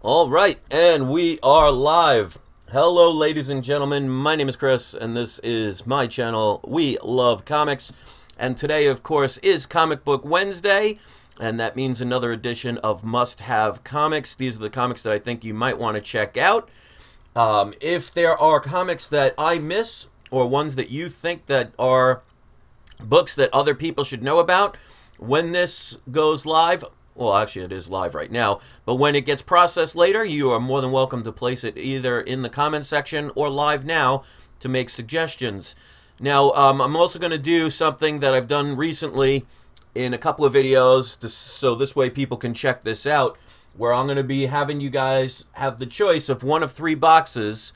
All right, and we are live. Hello, ladies and gentlemen. My name is Chris, and this is my channel. We love comics. And today, of course, is Comic Book Wednesday, and that means another edition of Must Have Comics. These are the comics that I think you might want to check out. If there are comics that I miss, or ones that you think that are books that other people should know about, when this goes live, well, actually, it is live right now, but when it gets processed later, you are more than welcome to place it either in the comment section or live now to make suggestions. Now, I'm also going to do something that I've done recently in a couple of videos, so this way people can check this out, where I'm going to be having you guys have the choice of one of 3 boxes,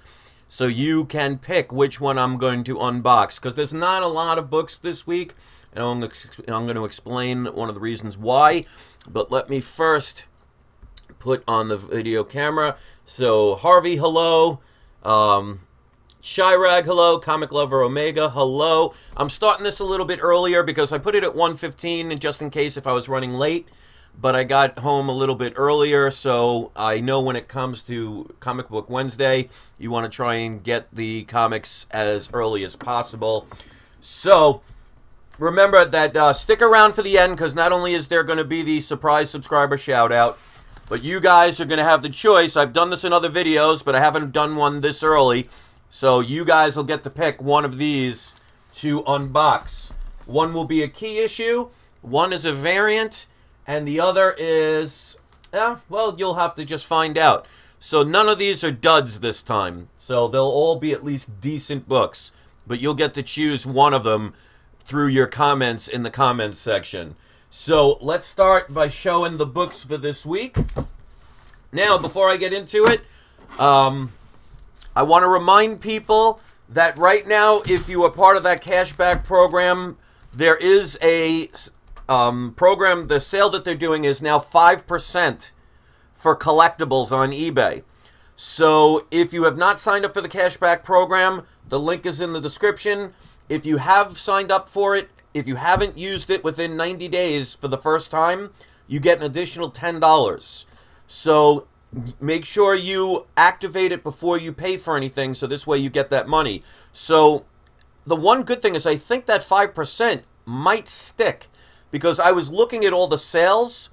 so you can pick which one I'm going to unbox, because there's not a lot of books this week, and I'm going to explain one of the reasons why. But let me first put on the video camera. So, Harvey, hello. Chirag, hello. Comic Lover Omega, hello. I'm starting this a little bit earlier because I put it at 1:15 just in case if I was running late. But I got home a little bit earlier, so I know when it comes to Comic Book Wednesday, you want to try and get the comics as early as possible. So, remember that stick around for the end, because not only is there going to be the surprise subscriber shout out, but you guys are going to have the choice. I've done this in other videos, but I haven't done one this early. So you guys will get to pick one of these to unbox. One will be a key issue, one is a variant, and the other is, well, you'll have to just find out. So none of these are duds this time. So they'll all be at least decent books, but you'll get to choose one of them through your comments in the comments section. So let's start by showing the books for this week. Now, before I get into it, I want to remind people that right now, if you are part of that cashback program, there is a program, the sale that they're doing is now 5% for collectibles on eBay. So if you have not signed up for the cashback program, the link is in the description. If you have signed up for it, if you haven't used it within 90 days for the first time, you get an additional $10. So make sure you activate it before you pay for anything, so this way you get that money. So the one good thing is I think that 5% might stick, because I was looking at all the sales,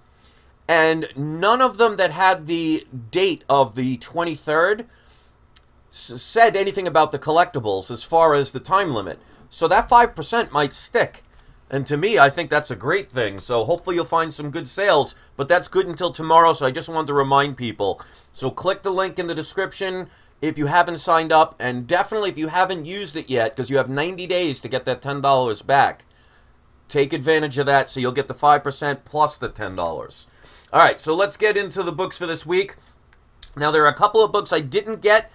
and none of them that had the date of the 23rd said anything about the collectibles as far as the time limit. So that 5% might stick. And to me, I think that's a great thing. So hopefully you'll find some good sales. But that's good until tomorrow, so I just wanted to remind people. So click the link in the description if you haven't signed up. And definitely if you haven't used it yet, because you have 90 days to get that $10 back. Take advantage of that so you'll get the 5% plus the $10. All right, so let's get into the books for this week. Now, there are a couple of books I didn't get.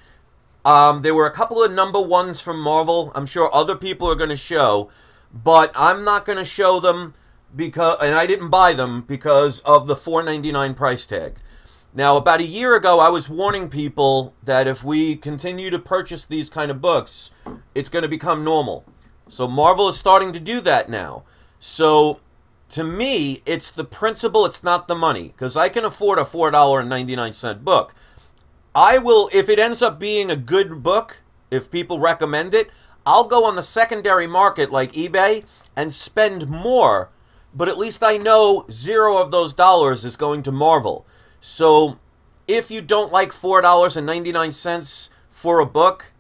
There were a couple of #1s from Marvel. I'm sure other people are going to show, but I'm not going to show them because, and I didn't buy them because of the $4.99 price tag. Now, about a year ago, I was warning people that if we continue to purchase these kind of books, it's going to become normal. So Marvel is starting to do that now. So to me, it's the principle, it's not the money, because I can afford a $4.99 book. I will, if it ends up being a good book, if people recommend it, I'll go on the secondary market like eBay and spend more, but at least I know 0 of those dollars is going to Marvel. So if you don't like $4.99 for a book,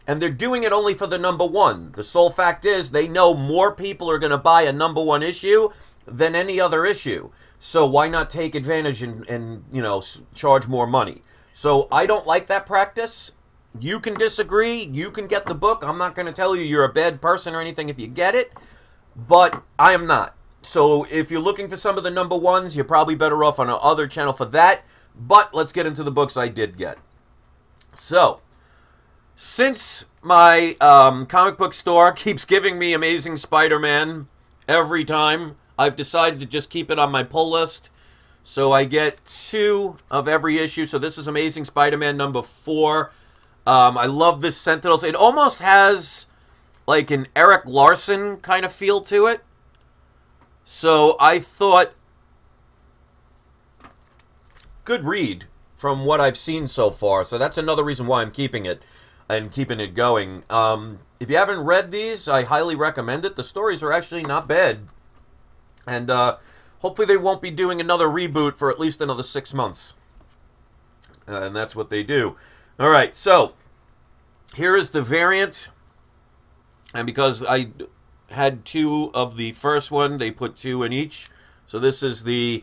and they're doing it only for the #1, the sole fact is they know more people are going to buy a #1 issue than any other issue. So why not take advantage and you know, charge more money? So I don't like that practice. You can disagree. You can get the book. I'm not going to tell you you're a bad person or anything if you get it, but I am not. So if you're looking for some of the #1s, you're probably better off on our other channel for that. But let's get into the books I did get. So, since my comic book store keeps giving me Amazing Spider-Man every time, I've decided to just keep it on my pull list. So I get 2 of every issue. So this is Amazing Spider-Man #4. I love this Sentinels. It almost has like an Eric Larson kind of feel to it. So I thought, good read from what I've seen so far. So that's another reason why I'm keeping it and keeping it going. If you haven't read these, I highly recommend it. The stories are actually not bad. And hopefully they won't be doing another reboot for at least another 6 months. And that's what they do. All right, so here is the variant. And because I had 2 of the first one, they put 2 in each. So this is the,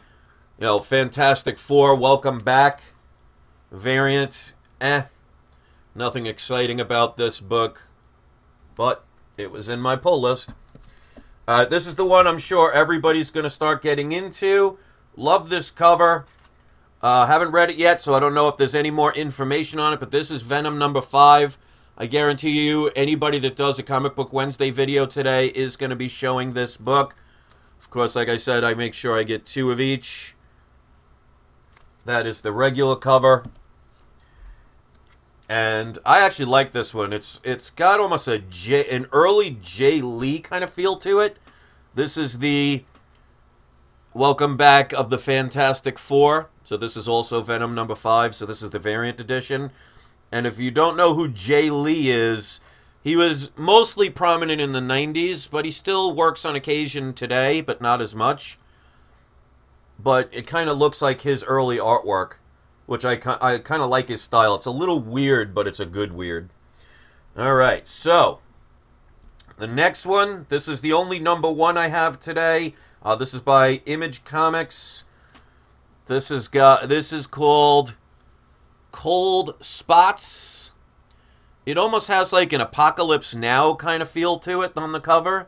Fantastic Four, welcome back variant. Nothing exciting about this book, but it was in my pull list. This is the one I'm sure everybody's going to start getting into. Love this cover. Haven't read it yet, so I don't know if there's any more information on it, but this is Venom number 5. I guarantee you, anybody that does a Comic Book Wednesday video today is going to be showing this book. Of course, like I said, I make sure I get 2 of each. That is the regular cover. And I actually like this one. It's got almost an early Jay Lee kind of feel to it. This is the welcome back of the Fantastic Four. So this is also Venom number 5. So this is the variant edition. And if you don't know who Jay Lee is, he was mostly prominent in the 90s, but he still works on occasion today, but not as much. But it kind of looks like his early artwork, which I kind of like his style. It's a little weird, but it's a good weird. All right, so the next one, this is the only number 1 I have today. This is by Image Comics. This is called Cold Spots. It almost has like an Apocalypse Now kind of feel to it on the cover.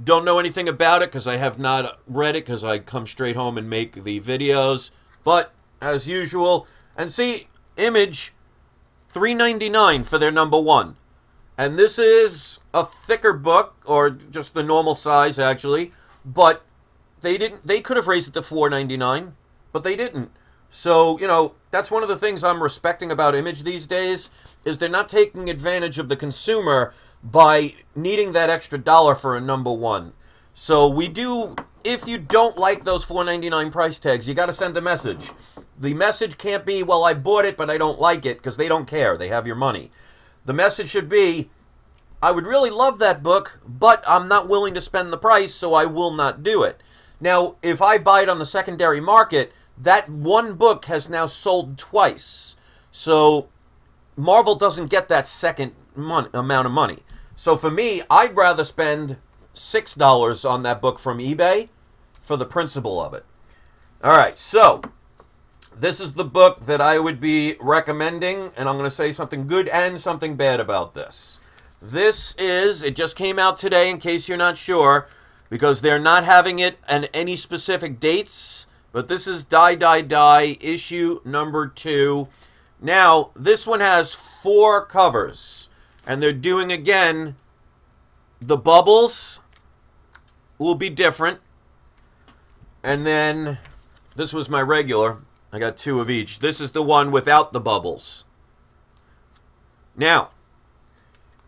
Don't know anything about it because I have not read it because I come straight home and make the videos. But as usual, and see, Image, $3.99 for their number 1. And this is a thicker book, or just the normal size actually, but they could have raised it to $4.99, but they didn't. So, that's one of the things I'm respecting about Image these days, is they're not taking advantage of the consumer by needing that extra dollar for a number 1. So we do, if you don't like those $4.99 price tags, you got to send a message. The message can't be, well, I bought it, but I don't like it, because they don't care. They have your money. The message should be, I would really love that book, but I'm not willing to spend the price, so I will not do it. Now, if I buy it on the secondary market, that one book has now sold twice. So Marvel doesn't get that second amount of money. So for me, I'd rather spend $6 on that book from eBay for the principle of it. All right, so this is the book that I would be recommending, and I'm going to say something good and something bad about this. This is, it just came out today in case you're not sure, because they're not having it on any specific dates, but this is Die, Die, Die, issue number 2. Now, this one has 4 covers, and they're doing, again, the bubbles will be different, and then this was my regular. I got 2 of each. This is the one without the bubbles. Now,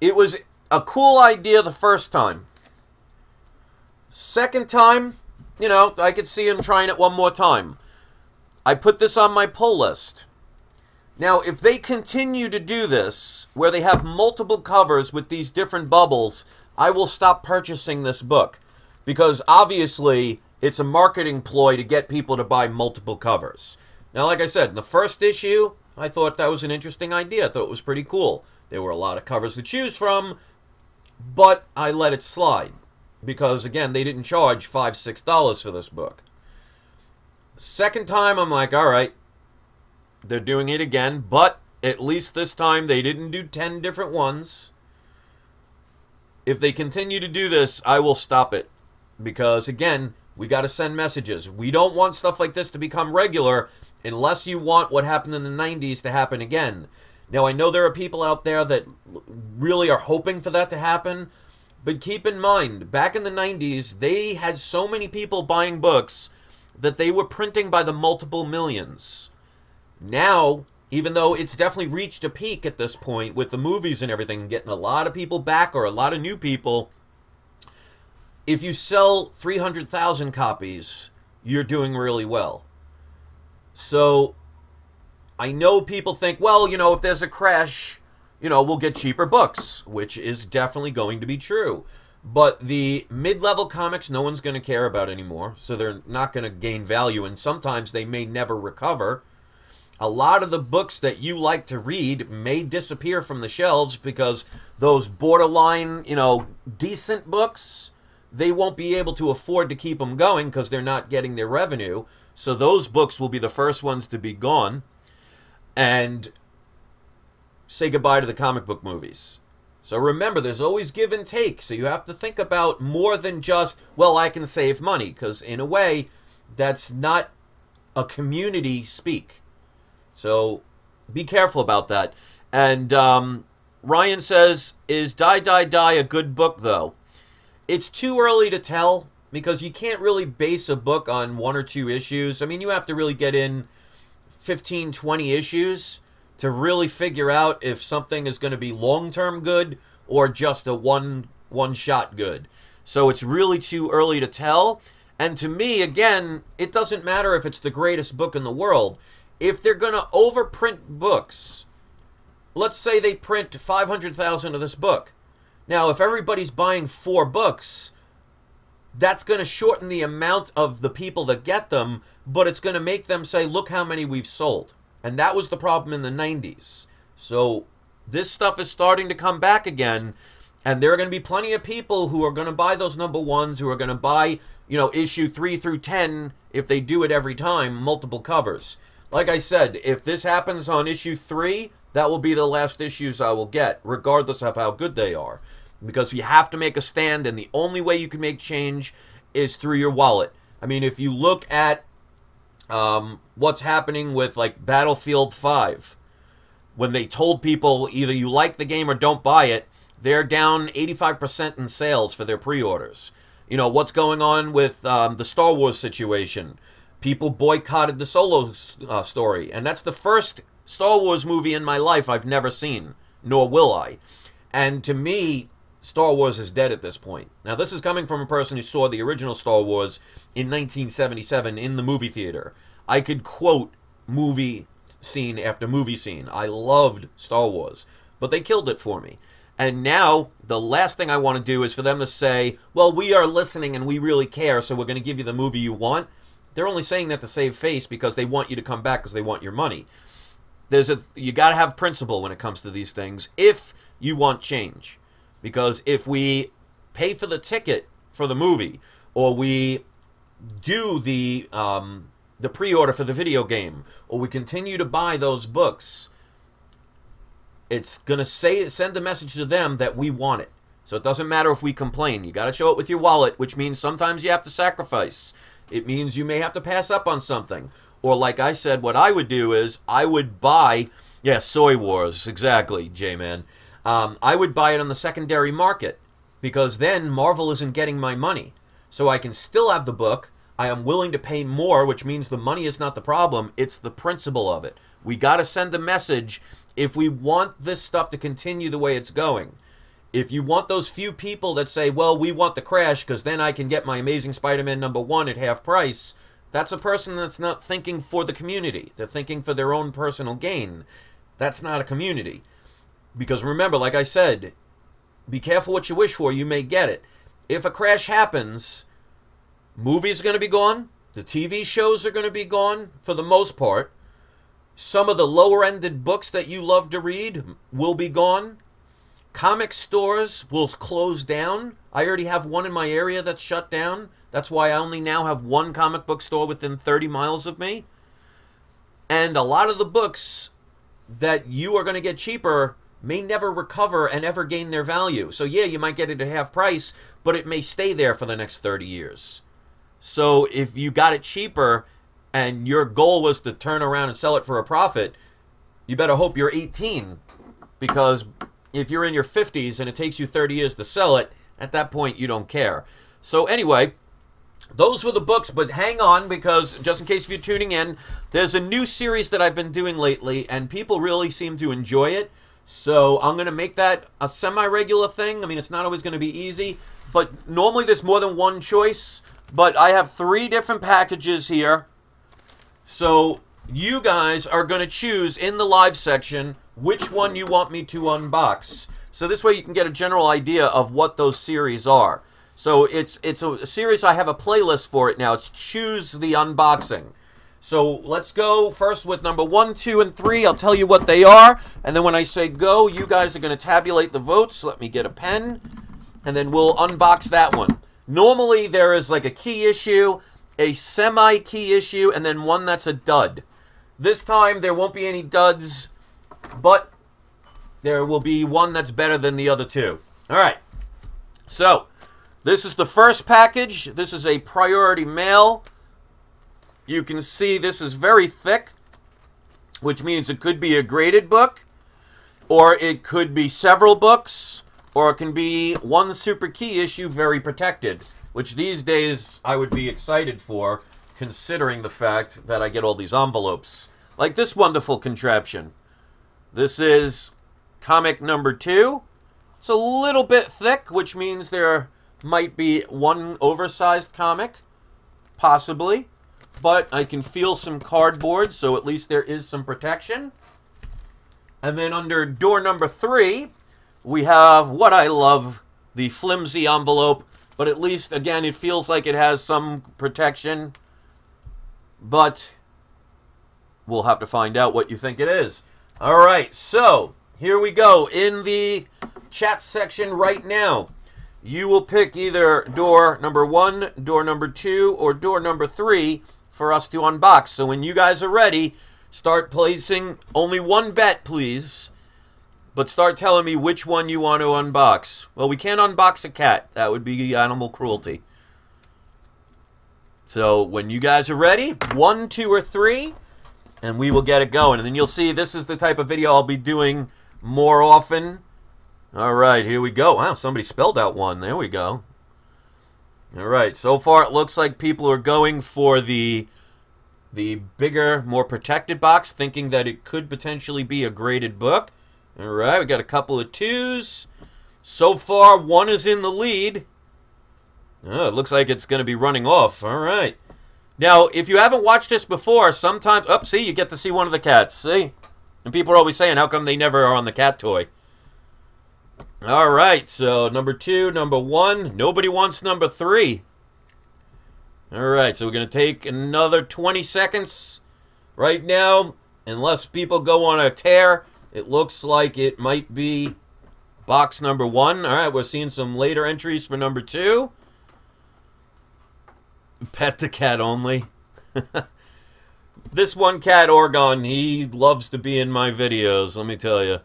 it was a cool idea the first time. Second time, I could see him trying it one more time. I put this on my pull list. Now, if they continue to do this, where they have multiple covers with these different bubbles, I will stop purchasing this book. Because obviously, it's a marketing ploy to get people to buy multiple covers. Now, like I said, in the first issue, I thought that was an interesting idea. I thought it was pretty cool. There were a lot of covers to choose from, but I let it slide. Because, again, they didn't charge $5, $6 for this book. Second time, I'm like, all right, they're doing it again, but at least this time they didn't do 10 different ones. If they continue to do this, I will stop it. Because, again, we got to send messages. We don't want stuff like this to become regular unless you want what happened in the 90s to happen again. Now, I know there are people out there that really are hoping for that to happen, but keep in mind, back in the 90s, they had so many people buying books that they were printing by the multiple millions. Now, even though it's definitely reached a peak at this point with the movies and everything, getting a lot of people back or a lot of new people, if you sell 300,000 copies, you're doing really well. So I know people think, well, you know, if there's a crash, you know, we'll get cheaper books, which is definitely going to be true. But the mid-level comics, no one's going to care about anymore, so they're not going to gain value, and sometimes they may never recover. A lot of the books that you like to read may disappear from the shelves because those borderline, you know, decent books, they won't be able to afford to keep them going because they're not getting their revenue. So those books will be the first ones to be gone. And say goodbye to the comic book movies. So remember, there's always give and take. So you have to think about more than just, well, I can save money. Because in a way, that's not a community speak. So be careful about that. And Ryan says, is Die, Die, Die a good book, though? It's too early to tell because you can't really base a book on 1 or 2 issues. I mean, you have to really get in 15, 20 issues to really figure out if something is going to be long-term good or just a one-shot good. So it's really too early to tell. And to me, again, it doesn't matter if it's the greatest book in the world. If they're going to overprint books, let's say they print 500,000 of this book. Now, if everybody's buying 4 books, that's going to shorten the amount of the people that get them, but it's going to make them say, look how many we've sold. And that was the problem in the 90s. So this stuff is starting to come back again, and there are going to be plenty of people who are going to buy those number ones, who are going to buy, you know, issue 3 through 10, if they do it every time, multiple covers. Like I said, if this happens on issue 3, that will be the last issues I will get, regardless of how good they are. Because you have to make a stand, and the only way you can make change is through your wallet. I mean, if you look at what's happening with, like, Battlefield 5, when they told people either you like the game or don't buy it, they're down 85% in sales for their pre-orders. You know, what's going on with the Star Wars situation? People boycotted the Solo story, and that's the first Star Wars movie in my life I've never seen, nor will I. And to me, Star Wars is dead at this point. Now, this is coming from a person who saw the original Star Wars in 1977 in the movie theater. I could quote movie scene after movie scene. I loved Star Wars, but they killed it for me. And now, the last thing I want to do is for them to say, well, we are listening and we really care, so we're going to give you the movie you want. They're only saying that to save face because they want you to come back because they want your money. You got to have principle when it comes to these things if you want change. Because if we pay for the ticket for the movie, or we do the pre-order for the video game, or we continue to buy those books, it's going to send a message to them that we want it. So it doesn't matter if we complain. You got to show it with your wallet, which means sometimes you have to sacrifice. It means you may have to pass up on something. Or like I said, what I would do is I would buy, yeah, Soy Wars, exactly, J-Man. I would buy it on the secondary market because then Marvel isn't getting my money. So I can still have the book. I am willing to pay more, which means the money is not the problem. It's the principle of it. We got to send a message if we want this stuff to continue the way it's going. If you want those few people that say, well, we want the crash because then I can get my Amazing Spider-Man #1 at half price, that's a person that's not thinking for the community. They're thinking for their own personal gain. That's not a community. Because remember, like I said, be careful what you wish for, you may get it. If a crash happens, movies are going to be gone, the TV shows are going to be gone for the most part, some of the lower-ended books that you love to read will be gone, comic stores will close down. I already have one in my area that's shut down. That's why I only now have one comic book store within 30 miles of me. And a lot of the books that you are going to get cheaper may never recover and ever gain their value. So yeah, you might get it at half price, but it may stay there for the next 30 years. So if you got it cheaper and your goal was to turn around and sell it for a profit, you better hope you're 18. Because if you're in your 50s and it takes you 30 years to sell it, at that point you don't care. So anyway, those were the books, but hang on, because just in case if you're tuning in, there's a new series that I've been doing lately, and people really seem to enjoy it. So I'm going to make that a semi-regular thing. I mean, it's not always going to be easy, but normally there's more than one choice. But I have 3 different packages here. So you guys are going to choose in the live section which one you want me to unbox. So this way you can get a general idea of what those series are. So it's a series, I have a playlist for it now. It's Choose the Unboxing. So let's go first with number 1, 2, and 3. I'll tell you what they are. And then when I say go, you guys are going to tabulate the votes. Let me get a pen. And then we'll unbox that one. Normally there is like a key issue, a semi-key issue, and then one that's a dud. This time there won't be any duds, but there will be one that's better than the other two. All right. So this is the first package. This is a priority mail. You can see this is very thick, which means it could be a graded book, or it could be several books, or it can be one super key issue, very protected, which these days I would be excited for, considering the fact that I get all these envelopes, like this wonderful contraption. This is comic number 2. It's a little bit thick, which means there might be one oversized comic, possibly. But I can feel some cardboard, so at least there is some protection. And then under door number 3, we have what I love, the flimsy envelope. But at least, again, it feels like it has some protection. But we'll have to find out what you think it is. All right, so here we go. In the chat section right now, you will pick either door number 1, door number 2, or door number 3 for us to unbox. So when you guys are ready, start placing only one bet, please. But start telling me which one you want to unbox. Well, we can't unbox a cat. That would be animal cruelty. So when you guys are ready, 1, 2, or 3, and we will get it going. And then you'll see this is the type of video I'll be doing more often. All right, here we go. Wow, somebody spelled out 1. There we go. All right, so far it looks like people are going for the bigger, more protected box, thinking that it could potentially be a graded book. All right, we got a couple of 2s. So far, 1 is in the lead. Oh, it looks like it's going to be running off. All right. Now, if you haven't watched this before, sometimes... Oh, see, you get to see one of the cats. See? And people are always saying, how come they never are on the cat toy? All right, so number 2, number 1. Nobody wants number 3. All right, so we're going to take another 20 seconds right now. Unless people go on a tear, it looks like it might be box number 1. All right, we're seeing some later entries for number 2. Pet the cat only. This one cat, Oregon, he loves to be in my videos, let me tell you.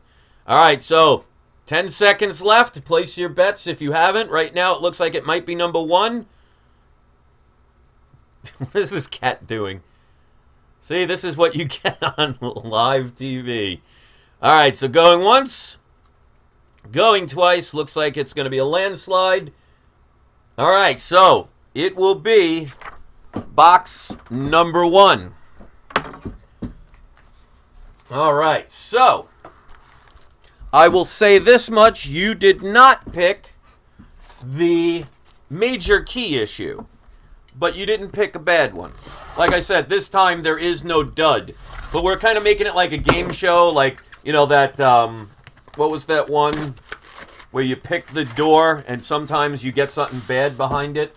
All right, so 10 seconds left. Place your bets if you haven't. Right now, it looks like it might be number 1. What is this cat doing? See, this is what you get on live TV. All right, so going once. Going twice. Looks like it's going to be a landslide. All right, so it will be box number 1. All right, so I will say this much. You did not pick the major key issue, but you didn't pick a bad one. Like I said, this time there is no dud, but we're kind of making it like a game show, like, you know, that, what was that one where you pick the door and sometimes you get something bad behind it?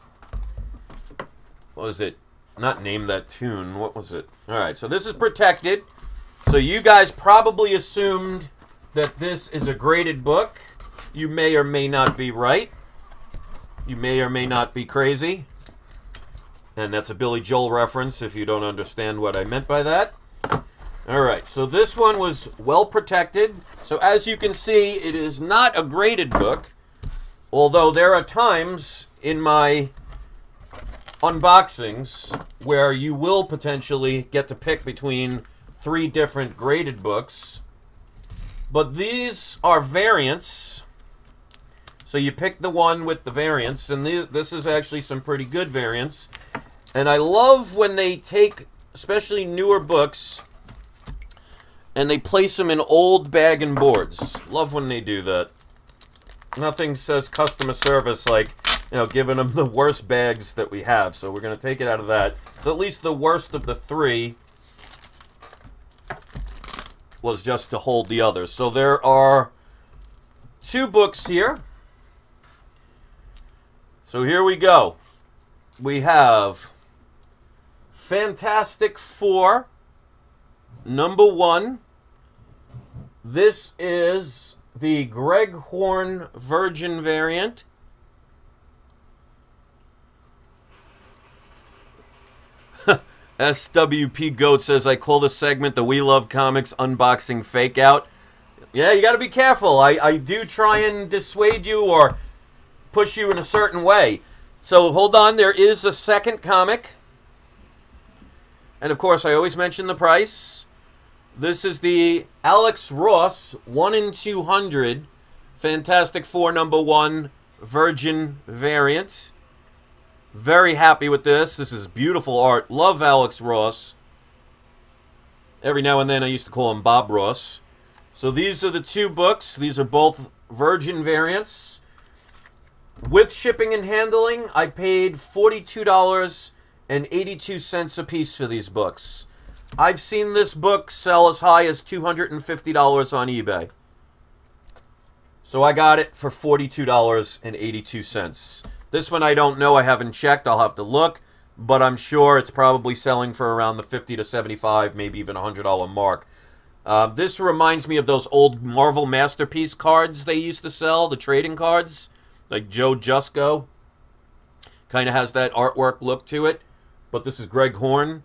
What was it? Not Name That Tune. What was it? All right, so this is protected. So you guys probably assumed that this is a graded book. You may or may not be right. You may or may not be crazy. And that's a Billy Joel reference if you don't understand what I meant by that. All right, so this one was well protected. So as you can see, it is not a graded book, although there are times in my unboxings where you will potentially get to pick between 3 different graded books. But these are variants. So you pick the one with the variants, and this is actually some pretty good variants. And I love when they take, especially newer books, and they place them in old bag and boards. Love when they do that. Nothing says customer service like, you know, giving them the worst bags that we have. So we're going to take it out of that. So at least the worst of the 3 was just to hold the others. So there are 2 books here. So here we go. We have Fantastic Four, #1. This is the Greg Horn Virgin variant. SWP Goat says, I call this segment the We Love Comics Unboxing Fake Out. Yeah, you got to be careful. I do try and dissuade you or push you in a certain way. So hold on, there is a second comic. And of course, I always mention the price. This is the Alex Ross 1 in 200 Fantastic Four #1 Virgin variant. Very happy with this. This is beautiful art. Love Alex Ross. Every now and then I used to call him Bob Ross. So these are the 2 books. These are both Virgin variants. With shipping and handling, I paid $42.82 a piece for these books. I've seen this book sell as high as $250 on eBay. So I got it for $42.82. This one I don't know. I haven't checked. I'll have to look. But I'm sure it's probably selling for around the $50 to $75, maybe even $100 mark. This reminds me of those old Marvel Masterpiece cards they used to sell, the trading cards, like Joe Jusko. Kind of has that artwork look to it. But this is Greg Horn.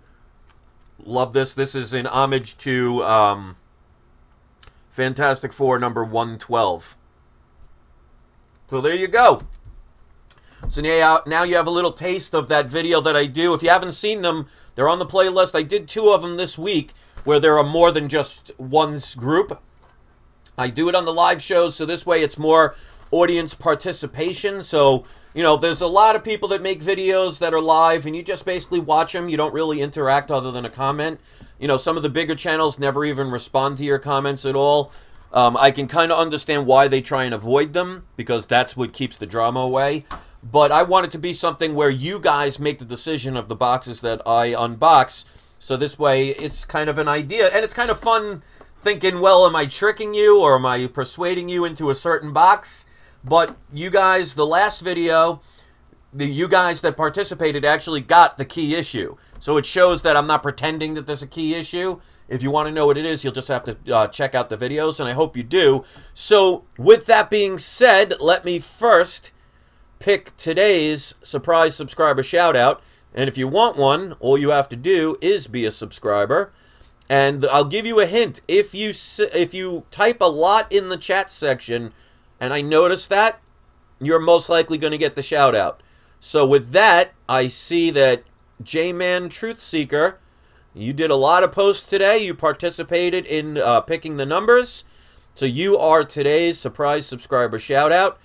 Love this. This is in homage to Fantastic Four #112. So there you go. So now you have a little taste of that video that I do. If you haven't seen them, they're on the playlist. I did 2 of them this week where there are more than just one group. I do it on the live shows, so this way it's more audience participation. So, you know, there's a lot of people that make videos that are live, and you just basically watch them. You don't really interact other than a comment. You know, some of the bigger channels never even respond to your comments at all. I can kind of understand why they try and avoid them, because that's what keeps the drama away. But I want it to be something where you guys make the decision of the boxes that I unbox. So this way, it's kind of an idea. And it's kind of fun thinking, well, am I tricking you or am I persuading you into a certain box? But you guys, the last video, you guys that participated actually got the key issue. So it shows that I'm not pretending that there's a key issue. If you want to know what it is, you'll just have to check out the videos, and I hope you do. So with that being said, let me first pick today's surprise subscriber shout out. And if you want one, all you have to do is be a subscriber. And I'll give you a hint. If you type a lot in the chat section, and I notice that, you're most likely going to get the shout out. So with that, I see that J-Man Truthseeker, you did a lot of posts today. You participated in picking the numbers. So you are today's surprise subscriber shout out.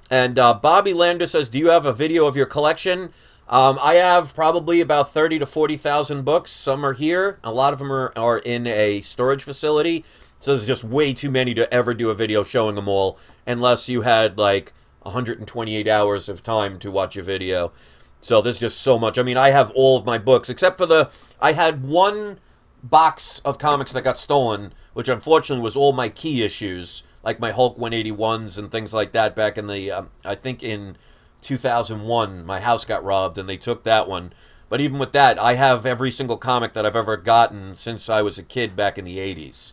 And Bobby Lander says, do you have a video of your collection? I have probably about 30 to 40,000 books. Some are here. A lot of them are in a storage facility. So there's just way too many to ever do a video showing them all, unless you had like 128 hours of time to watch a video. So there's just so much. I mean, I have all of my books, except for I had one box of comics that got stolen, which unfortunately was all my key issues, like my Hulk 181s and things like that back in the, I think in 2001, my house got robbed and they took that one. But even with that, I have every single comic that I've ever gotten since I was a kid back in the 80s.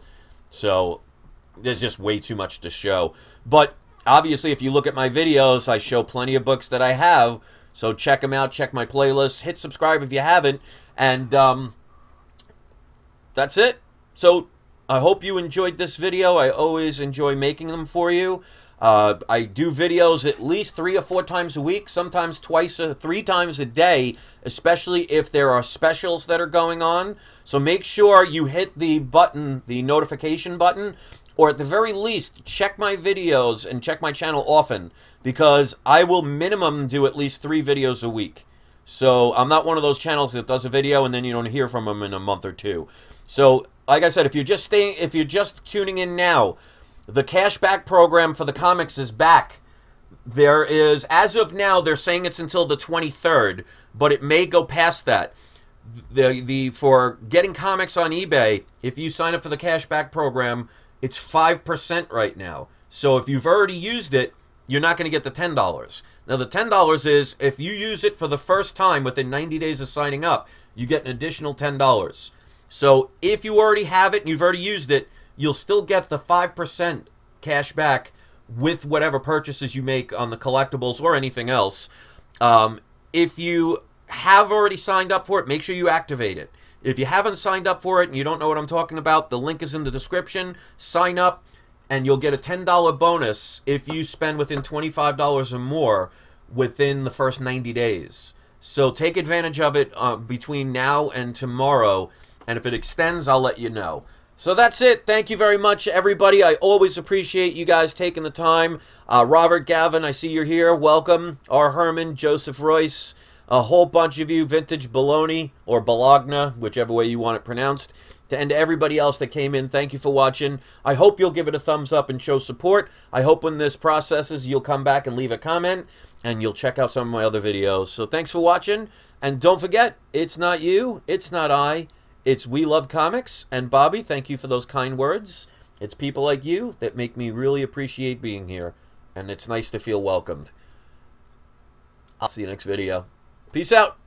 So there's just way too much to show. But obviously, if you look at my videos, I show plenty of books that I have. So check them out, check my playlist, hit subscribe if you haven't. And that's it. So I hope you enjoyed this video. I always enjoy making them for you. I do videos at least 3 or 4 times a week, sometimes 2 or 3 times a day, especially if there are specials that are going on. So make sure you hit the button, the notification button, or at the very least, check my videos and check my channel often, because I will minimum do at least 3 videos a week. So I'm not one of those channels that does a video and then you don't hear from them in a month or 2. So like I said, if you're just tuning in now, the cashback program for the comics is back. There is, as of now, they're saying it's until the 23rd, but it may go past that. For getting comics on eBay, if you sign up for the cashback program, it's 5% right now. So if you've already used it, you're not going to get the $10. Now, the $10 is if you use it for the first time within 90 days of signing up, you get an additional $10. So if you already have it and you've already used it, you'll still get the 5% cash back with whatever purchases you make on the collectibles or anything else. If you have already signed up for it, make sure you activate it. If you haven't signed up for it and you don't know what I'm talking about, the link is in the description. Sign up, and you'll get a $10 bonus if you spend within $25 or more within the first 90 days. So take advantage of it between now and tomorrow, and if it extends, I'll let you know. So that's it. Thank you very much, everybody. I always appreciate you guys taking the time. Robert, Gavin, I see you're here. Welcome. R. Herman, Joseph Royce, a whole bunch of you, Vintage Bologna, or Bologna, whichever way you want it pronounced. And to everybody else that came in, thank you for watching. I hope you'll give it a thumbs up and show support. I hope when this processes, you'll come back and leave a comment, and you'll check out some of my other videos. So thanks for watching, and don't forget, it's not you, it's not I, it's We Love Comics. And Bobby, thank you for those kind words. It's people like you that make me really appreciate being here, and it's nice to feel welcomed. I'll see you next video. Peace out.